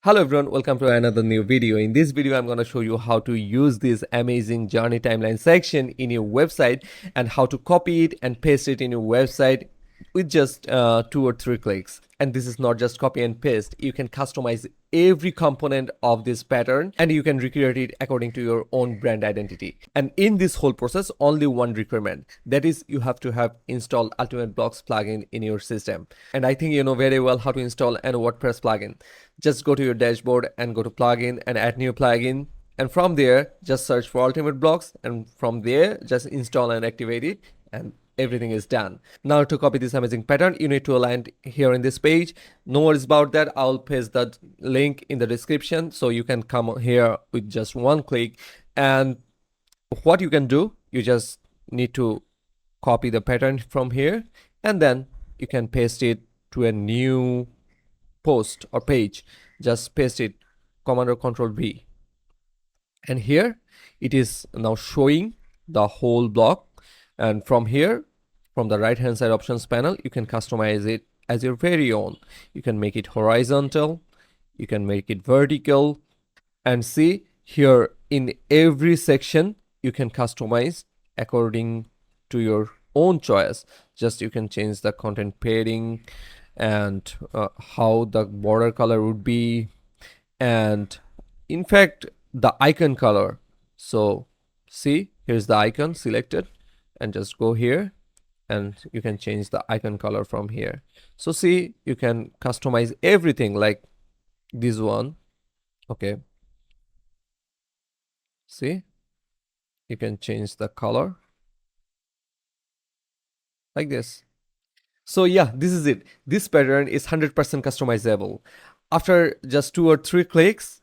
Hello everyone, welcome to another new video. In this video, I'm going to show you how to use this amazing journey timeline section in your website and how to copy it and paste it in your website with just 2 or 3 clicks. And this is not just copy and paste. You can customize every component of this pattern and you can recreate it according to your own brand identity. And in this whole process, only one requirement, that is you have to have installed Ultimate Blocks plugin in your system. And I think you know very well how to install an WordPress plugin. Just go to your dashboard and go to plugin and add new plugin. And from there, just search for Ultimate Blocks, and from there, just install and activate it, and everything is done. Now to copy this amazing pattern, you need to align here in this page. No worries about that. I'll paste that link in the description so you can come here with just one click. And what you can do, you just need to copy the pattern from here, and then you can paste it to a new post or page. Just paste it, Command or Control V, and here it is now showing the whole block. And from here, from the right hand side options panel, you can customize it as your very own. You can make it horizontal, you can make it vertical, and see here in every section you can customize according to your own choice. Just you can change the content pairing and how the border color would be, and in fact the icon color. So see, here's the icon selected, and just go here and you can change the icon color from here. So see, you can customize everything like this one. Okay, see, you can change the color like this. So yeah, this is it. This pattern is 100% customizable. After just 2 or 3 clicks,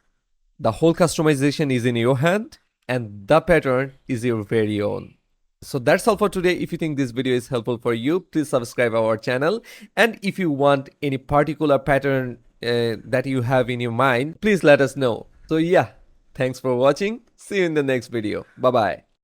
the whole customization is in your hand and the pattern is your very own. So that's all for today. If you think this video is helpful for you, please subscribe our channel. And if you want any particular pattern that you have in your mind, please let us know. So yeah, thanks for watching. See you in the next video. Bye bye.